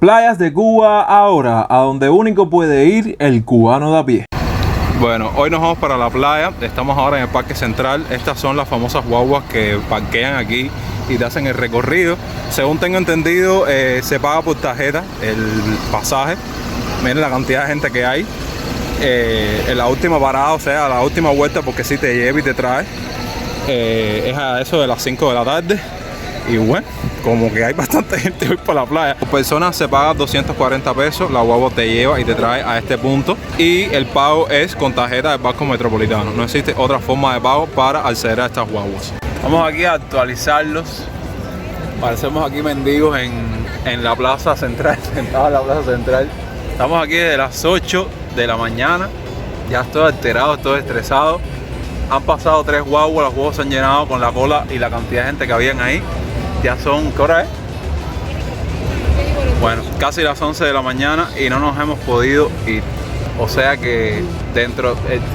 Playas de Cuba ahora, a donde único puede ir el cubano de a pie. Bueno, hoy nos vamos para la playa, estamos ahora en el Parque Central. Estas son las famosas guaguas que parquean aquí y te hacen el recorrido. Según tengo entendido, se paga por tarjeta el pasaje. Miren la cantidad de gente que hay. En la última parada, o sea, la última vuelta, porque si te lleva y te trae, es a eso de las 5 de la tarde. Y bueno, como que hay bastante gente hoy por la playa. Por persona se paga 240 pesos, la guagua te lleva y te trae a este punto. Y el pago es con tarjeta del Banco Metropolitano. No existe otra forma de pago para acceder a estas guaguas. Vamos aquí a actualizarlos. Parecemos aquí mendigos en la plaza central, sentados en la plaza central. Estamos aquí desde las 8 de la mañana. Ya estoy alterado, estoy estresado. Han pasado 3 guaguas, las guaguas se han llenado con la cola y la cantidad de gente que habían ahí. Ya son, ¿qué hora es? Bueno, casi las 11 de la mañana y no nos hemos podido ir. O sea que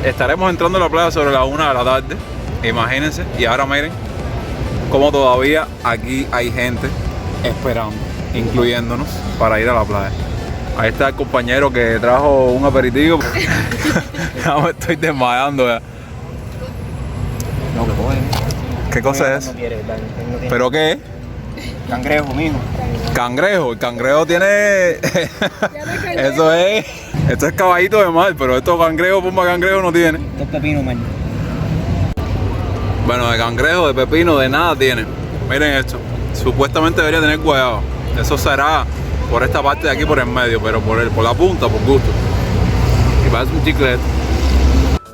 estaremos entrando a la playa sobre la 1 de la tarde. Imagínense. Y ahora miren cómo todavía aquí hay gente esperando, incluyéndonos, para ir a la playa. Ahí está el compañero que trajo un aperitivo. Ya me estoy desmayando ya. No, que cogen. ¿Qué cosa es? No quiere, no tiene. ¿Pero qué es? Cangrejo, mijo. Cangrejo. El cangrejo tiene... Eso es... Esto es caballito de mar, pero estos cangrejos, pumba cangrejo no tiene. Esto es pepino, man. Bueno, de cangrejo, de pepino, de nada tiene. Miren esto. Supuestamente debería tener guayaba. Eso será por esta parte de aquí, por el medio, pero por la punta, por gusto. Y parece un chiclete.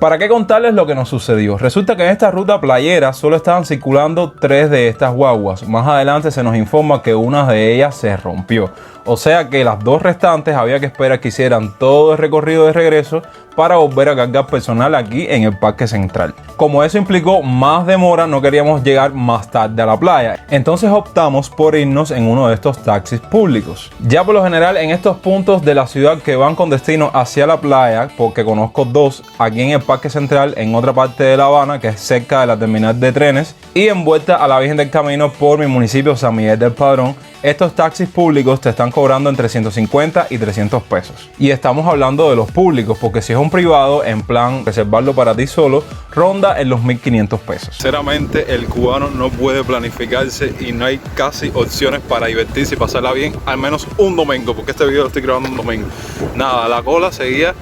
¿Para qué contarles lo que nos sucedió? Resulta que en esta ruta playera solo estaban circulando 3 de estas guaguas. Más adelante se nos informa que una de ellas se rompió. O sea que las 2 restantes había que esperar que hicieran todo el recorrido de regreso para volver a cargar personal aquí en el Parque Central. Como eso implicó más demora, no queríamos llegar más tarde a la playa. Entonces optamos por irnos en uno de estos taxis públicos. Ya por lo general en estos puntos de la ciudad que van con destino hacia la playa, porque conozco 2 aquí en el Parque Central, en otra parte de La Habana, que es cerca de la terminal de trenes, y en vuelta a la Virgen del Camino por mi municipio San Miguel del Padrón. Estos taxis públicos te están cobrando entre 150 y 300 pesos. Y estamos hablando de los públicos, porque si es un privado, en plan reservarlo para ti solo, ronda en los 1.500 pesos. Sinceramente, el cubano no puede planificarse y no hay casi opciones para divertirse y pasarla bien, al menos un domingo, porque este video lo estoy grabando un domingo. Nada, la cola seguía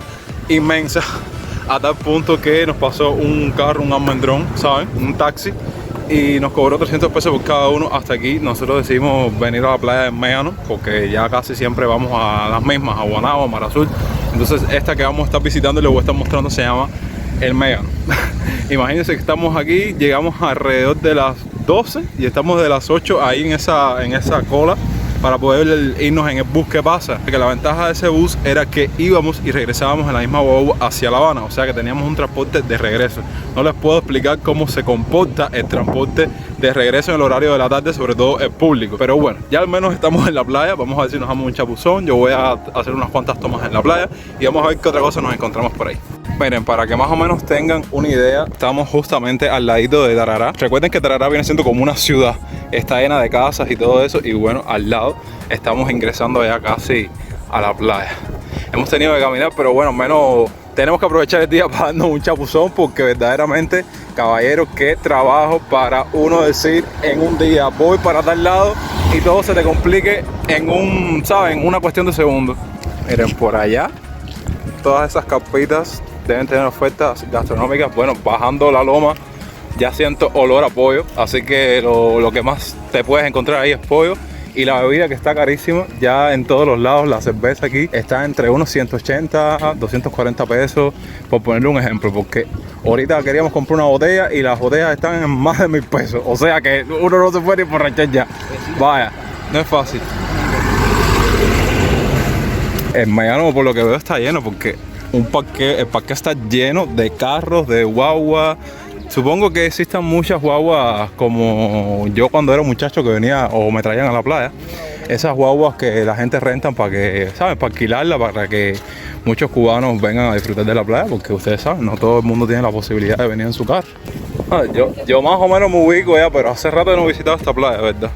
inmensa, a tal punto que nos pasó un carro, un almendrón, ¿saben? Un taxi. Y nos cobró 300 pesos por cada uno hasta aquí. Nosotros decidimos venir a la playa de Méano, porque ya casi siempre vamos a las mismas, a Guanabo, a Mar Azul. Entonces esta que vamos a estar visitando y les voy a estar mostrando se llama el Méano. Imagínense que estamos aquí, llegamos alrededor de las 12 y estamos de las 8 ahí en esa cola para poder irnos en el bus. ¿Qué pasa? Que la ventaja de ese bus era que íbamos y regresábamos en la misma guagua hacia La Habana, o sea que teníamos un transporte de regreso. No les puedo explicar cómo se comporta el transporte de regreso en el horario de la tarde, sobre todo el público, pero bueno, ya al menos estamos en la playa. Vamos a ver si nos damos un chapuzón. Yo voy a hacer unas cuantas tomas en la playa y vamos a ver qué otra cosa nos encontramos por ahí. Miren, para que más o menos tengan una idea, estamos justamente al ladito de Tarará. Recuerden que Tarará viene siendo como una ciudad, está llena de casas y todo eso, y bueno, al lado estamos ingresando ya casi a la playa. Hemos tenido que caminar, pero bueno, al menos tenemos que aprovechar el día para darnos un chapuzón, porque verdaderamente, caballeros, qué trabajo para uno decir en un día voy para tal lado y todo se te complique en ¿saben? Una cuestión de segundos. Miren, por allá, todas esas carpitas deben tener ofertas gastronómicas. Bueno, bajando la loma ya siento olor a pollo, así que lo que más te puedes encontrar ahí es pollo. Y la bebida, que está carísima ya en todos los lados. La cerveza aquí está entre unos 180 a 240 pesos, por ponerle un ejemplo, porque ahorita queríamos comprar una botella y las botellas están en más de 1.000 pesos, o sea que uno no se puede ir por ranchar ya. Vaya, no es fácil. El Méano, por lo que veo, está lleno, porque el parque está lleno de carros, de guagua. Supongo que existan muchas guaguas como yo cuando era muchacho, que venía o me traían a la playa. Esas guaguas que la gente rentan para que, ¿saben? Para alquilarla, para que muchos cubanos vengan a disfrutar de la playa, porque ustedes saben, no todo el mundo tiene la posibilidad de venir en su carro. Yo más o menos me ubico ya, pero hace rato no he visitado esta playa, ¿verdad?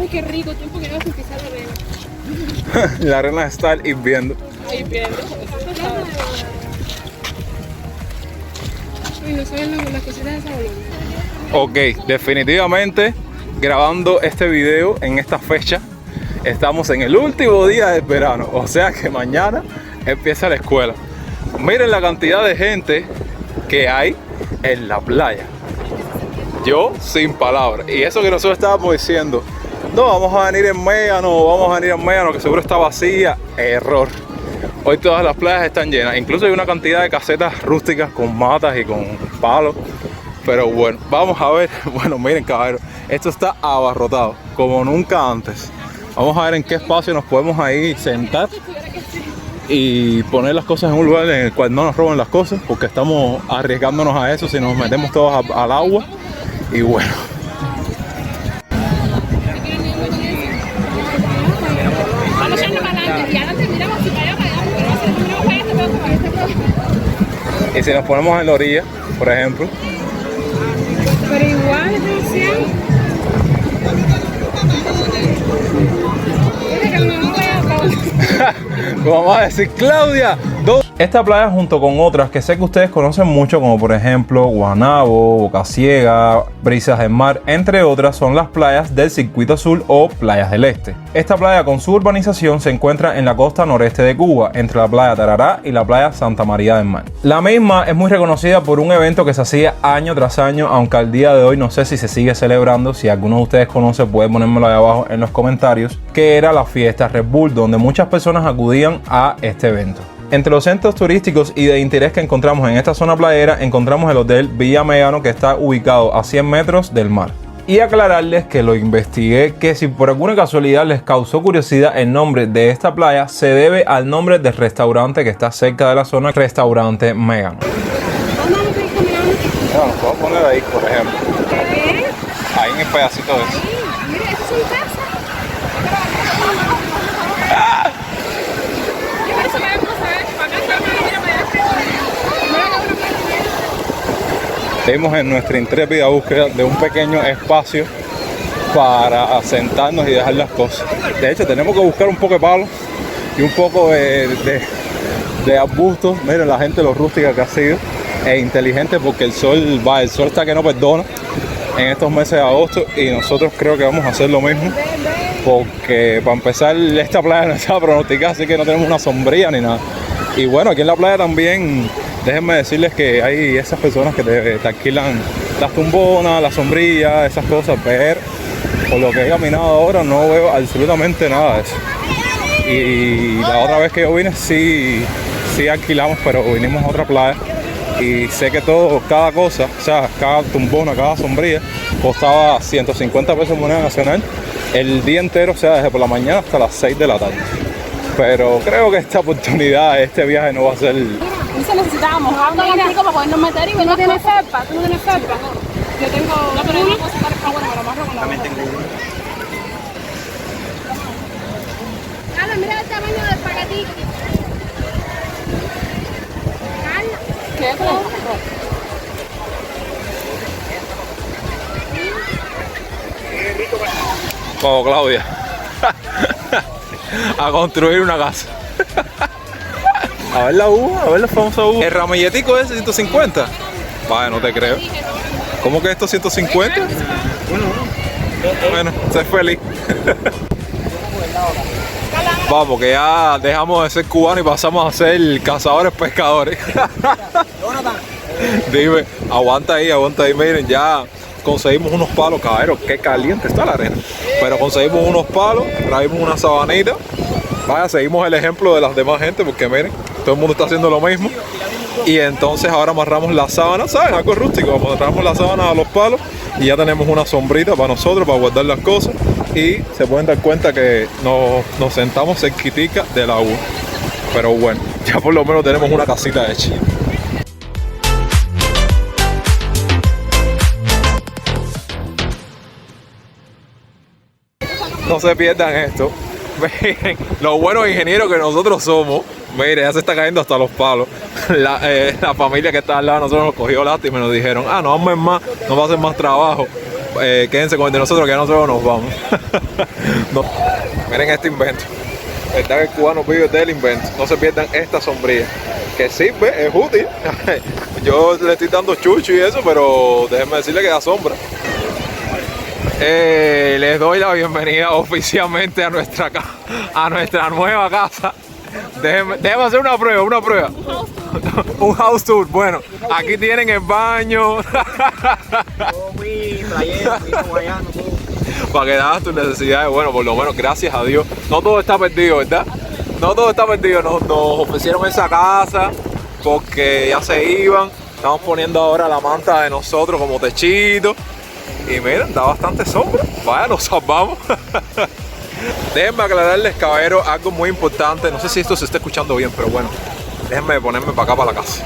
Ay, qué rico, tiempo que no vas a pisar la arena. La arena está hirviendo. Hirviendo. Uy, no saben las cositas de esa bolona. Ok, definitivamente grabando este video en esta fecha. Estamos en el último día del verano, o sea que mañana empieza la escuela. Miren la cantidad de gente que hay en la playa. Yo sin palabras. Y eso que nosotros estábamos diciendo, no, vamos a venir en Médano, que seguro está vacía. Error. Hoy todas las playas están llenas. Incluso hay una cantidad de casetas rústicas con matas y con palos. Pero bueno, vamos a ver. Bueno, miren, caballeros, esto está abarrotado como nunca antes. Vamos a ver en qué espacio nos podemos ahí sentar y poner las cosas en un lugar en el cual no nos roben las cosas, porque estamos arriesgándonos a eso si nos metemos todos al agua. Y bueno, Vamos a echarnos para adelante y ahora terminamos si cayó para allá, porque no sé, no me voy a y si nos ponemos en la orilla, por ejemplo, pero igual, atención. vamos a decir, Claudia, esta playa junto con otras que sé que ustedes conocen mucho, como por ejemplo Guanabo, Boca Ciega, Brisas del Mar, entre otras, son las playas del Circuito Azul o Playas del Este. Esta playa con su urbanización se encuentra en la costa noreste de Cuba, entre la playa Tarará y la playa Santa María del Mar. La misma es muy reconocida por un evento que se hacía año tras año, aunque al día de hoy no sé si se sigue celebrando. Si alguno de ustedes conoce, puede ponérmelo ahí abajo en los comentarios, que era la fiesta Red Bull, donde muchas personas acudían a este evento. Entre los centros turísticos y de interés que encontramos en esta zona playera, encontramos el Hotel Villa Médano, que está ubicado a 100 metros del mar. Y aclararles que lo investigué, que si por alguna casualidad les causó curiosidad el nombre de esta playa, se debe al nombre del restaurante que está cerca de la zona, Restaurante Médano. Bueno, nos podemos poner ahí, por ejemplo. Ahí en el pedacito de eso. Mira, eso es un casa. Seguimos en nuestra intrépida búsqueda de un pequeño espacio para sentarnos y dejar las cosas. De hecho, tenemos que buscar un poco de palo y un poco de arbustos. Miren la gente, lo rústica que ha sido e inteligente, porque el sol está que no perdona en estos meses de agosto, y nosotros creo que vamos a hacer lo mismo, porque para empezar esta playa no está pronosticada, así que no tenemos una sombrilla ni nada. Y bueno, aquí en la playa también, déjenme decirles que hay esas personas que te alquilan las tumbonas, la sombrilla, esas cosas, pero por lo que he caminado ahora no veo absolutamente nada de eso. Y la otra vez que yo vine sí alquilamos, pero vinimos a otra playa y sé que cada cosa, o sea, cada tumbona, cada sombrilla costaba 150 pesos moneda nacional el día entero, o sea, desde por la mañana hasta las 6 de la tarde. Pero creo que esta oportunidad, este viaje no va a ser... Dice, necesitábamos agua y pico para podernos meter y... ¿Tú no tienes felpa? ¿Tú no tienes felpa? Yo tengo... No, pero una cosa para bueno, me lo amarro con la boca. Carla, mira el tamaño del paquetito. Carla. ¿Qué es eso? Como Claudia. A construir una casa. A ver la uva, a ver la famosa uva. El ramilletico ese 150. Vaya, no te creo. ¿Cómo que esto 150? Bueno, sé feliz. Va, porque ya dejamos de ser cubanos y pasamos a ser cazadores pescadores. Dime, aguanta ahí, miren, ya conseguimos unos palos, caballeros, qué caliente está la arena. Pero conseguimos unos palos, traímos una sabanita. Vaya, seguimos el ejemplo de las demás gente, porque miren, todo el mundo está haciendo lo mismo. Y entonces ahora amarramos la sábana, ¿saben? Algo rústico, amarramos la sábana a los palos y ya tenemos una sombrita para nosotros, para guardar las cosas. Y se pueden dar cuenta que nos sentamos cerquitica del agua. Pero bueno, ya por lo menos tenemos una casita hecha. No se pierdan esto. Miren, los buenos ingenieros que nosotros somos. Miren, ya se está cayendo hasta los palos. La familia que está al lado de nosotros nos cogió lástima y nos dijeron, no vamos más, no va a hacer más trabajo. Quédense con el de nosotros, que nosotros nos vamos. No. Miren este invento. verdad que el cubano vive del invento. No se pierdan esta sombrilla, que sirve, es útil. Yo le estoy dando chucho y eso, pero déjenme decirle que da sombra. Les doy la bienvenida oficialmente a nuestra nueva casa. Déjenme hacer una prueba. Un house tour. Bueno, aquí tienen el baño. Para que hagas tus necesidades. Bueno, por lo menos, gracias a Dios. No todo está perdido, ¿verdad? No todo está perdido. Nos ofrecieron esa casa porque ya se iban. Estamos poniendo ahora la manta de nosotros como techito. Y miren, da bastante sombra. Vaya, nos salvamos. Déjenme aclararles, caballeros, algo muy importante. No sé si esto se está escuchando bien, pero bueno, déjenme ponerme para acá, para la casa.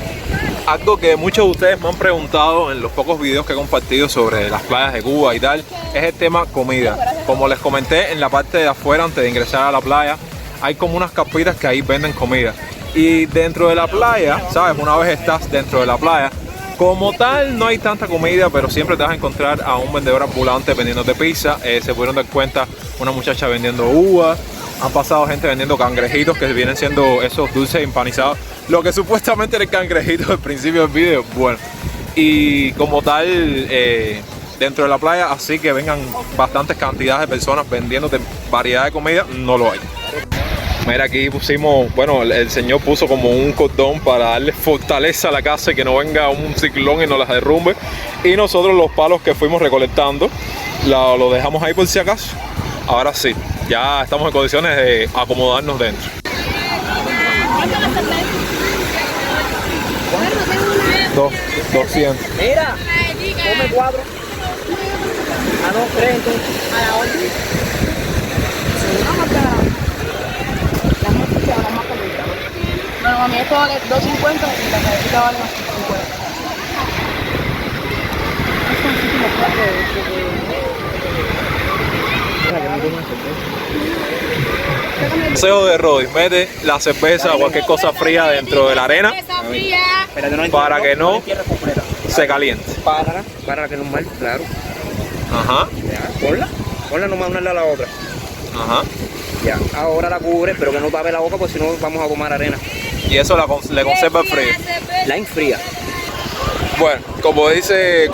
Algo que muchos de ustedes me han preguntado en los pocos videos que he compartido sobre las playas de Cuba y tal, es el tema comida. Como les comenté, en la parte de afuera, antes de ingresar a la playa, hay como unas carpitas que ahí venden comida. Y dentro de la playa, ¿sabes? Una vez estás dentro de la playa, como tal no hay tanta comida, pero siempre te vas a encontrar a un vendedor ambulante vendiéndote pizza. Se pudieron dar cuenta una muchacha vendiendo uvas. Han pasado gente vendiendo cangrejitos, que vienen siendo esos dulces empanizados. Lo que supuestamente era el cangrejito al principio del video. Bueno, y como tal, dentro de la playa, así que vengan bastantes cantidades de personas vendiéndote variedad de comida, no lo hay. Mira, aquí pusimos, bueno, el señor puso como un cordón para darle fortaleza a la casa y que no venga un ciclón y nos las derrumbe. Y nosotros los palos que fuimos recolectando, lo dejamos ahí por si acaso. Ahora sí, ya estamos en condiciones de acomodarnos dentro. 200. Mira, come 4. Ah, no, 3 entonces. A la orden. Bueno, a mí esto vale 2.50 y la cabecita vale más 50. Consejo de Rodi, mete la cerveza o cualquier cosa fría dentro de la arena para que no se caliente. Para que no mal, claro. Ajá. Ya, ponla nomás una a la otra. Ajá. Ya, ahora la cubre, pero que no tape la boca, porque si no vamos a tomar arena. Y eso le conserva el frío. La enfría. Bueno, como dice,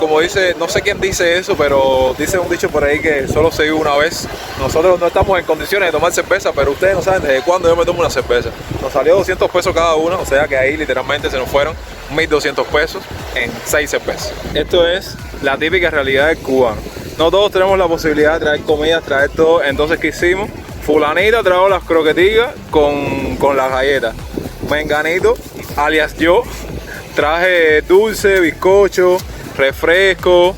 no sé quién dice eso, pero dice un dicho por ahí que solo se vive una vez. Nosotros no estamos en condiciones de tomar cerveza, pero ustedes no saben desde cuándo yo me tomo una cerveza. Nos salió 200 pesos cada una, o sea que ahí literalmente se nos fueron 1.200 pesos en 6 cervezas. Esto es la típica realidad del cubano. No todos tenemos la posibilidad de traer comida, traer todo. Entonces, ¿qué hicimos? Fulanita trajo las croquetillas con las galletas. Menganito, alias yo, traje dulce, bizcocho, refresco.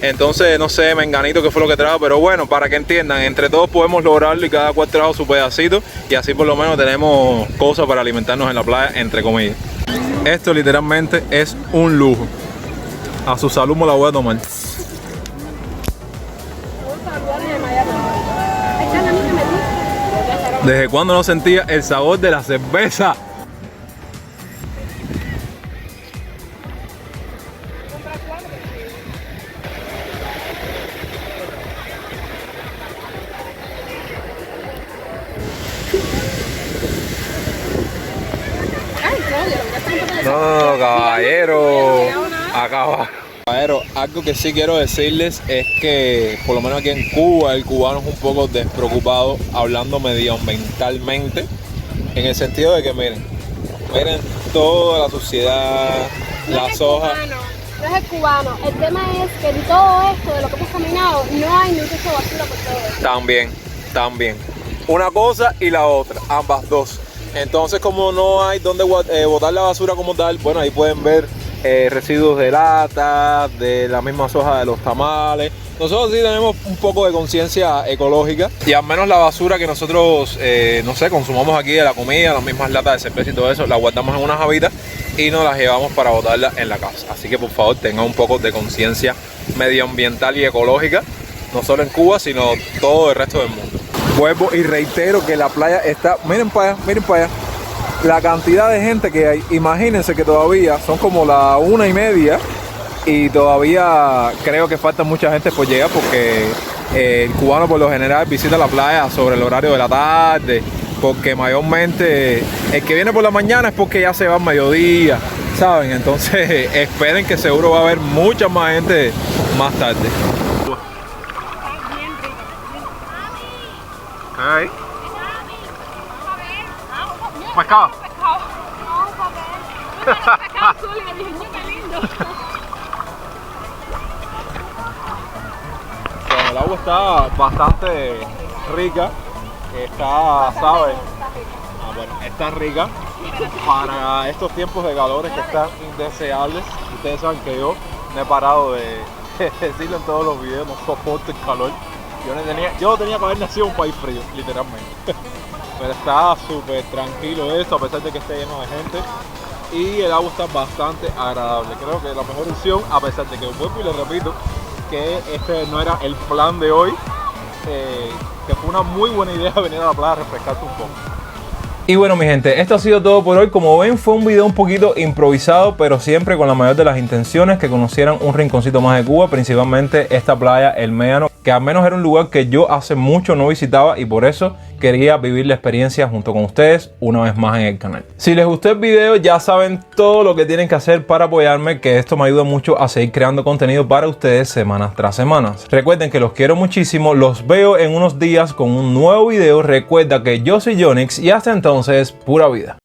Entonces, no sé, Menganito qué fue lo que trajo, pero bueno, para que entiendan, entre todos podemos lograrlo y cada cual trajo su pedacito. Y así por lo menos tenemos cosas para alimentarnos en la playa, entre comillas. Esto literalmente es un lujo. A su salud me la voy a tomar. ¿Desde cuándo no sentía el sabor de la cerveza? No, caballero. Acaba. Caballero, algo que sí quiero decirles es que por lo menos aquí en Cuba el cubano es un poco despreocupado hablando medioambientalmente, en el sentido de que miren toda la suciedad, las hojas. No es el cubano, el tema es que en todo esto de lo que hemos caminado no hay ni un cesto de basura por todo esto. También. Una cosa y la otra, ambas dos. Entonces, como no hay donde botar la basura como tal, bueno, ahí pueden ver residuos de lata, de la misma hoja de los tamales. Nosotros sí tenemos un poco de conciencia ecológica y al menos la basura que nosotros, no sé, consumamos aquí de la comida, las mismas latas de cerveza y todo eso, la guardamos en unas javitas y nos las llevamos para botarla en la casa. Así que por favor tengan un poco de conciencia medioambiental y ecológica, no solo en Cuba, sino todo el resto del mundo. Vuelvo y reitero que la playa está, miren para allá, la cantidad de gente que hay. Imagínense que todavía son como las 1:30 y todavía creo que falta mucha gente por llegar porque el cubano por lo general visita la playa sobre el horario de la tarde porque mayormente el que viene por la mañana es porque ya se va al mediodía, ¿saben? Entonces esperen que seguro va a haber mucha más gente más tarde. Hey. Pescado. Pescado azul y le dije, qué lindo. El agua está bastante rica, está, ¿sabes? Bueno, está rica para estos tiempos de calores que están indeseables. Ustedes saben que yo no he parado de decirlo en todos los videos, no soporto el calor. Yo tenía que haber nacido en un país frío, literalmente. Pero está súper tranquilo eso, a pesar de que esté lleno de gente. Y el agua está bastante agradable. Creo que la mejor opción, a pesar de que vuelvo y le repito, que este no era el plan de hoy, que fue una muy buena idea venir a la playa a refrescarse un poco. Y bueno, mi gente, esto ha sido todo por hoy. Como ven, fue un video un poquito improvisado, pero siempre con la mayor de las intenciones, que conocieran un rinconcito más de Cuba, principalmente esta playa El Médano, que al menos era un lugar que yo hace mucho no visitaba y por eso quería vivir la experiencia junto con ustedes una vez más en el canal. Si les gustó el video, ya saben todo lo que tienen que hacer para apoyarme, que esto me ayuda mucho a seguir creando contenido para ustedes semana tras semana. Recuerden que los quiero muchísimo, los veo en unos días con un nuevo video. Recuerda que yo soy Yonix y hasta entonces, pura vida.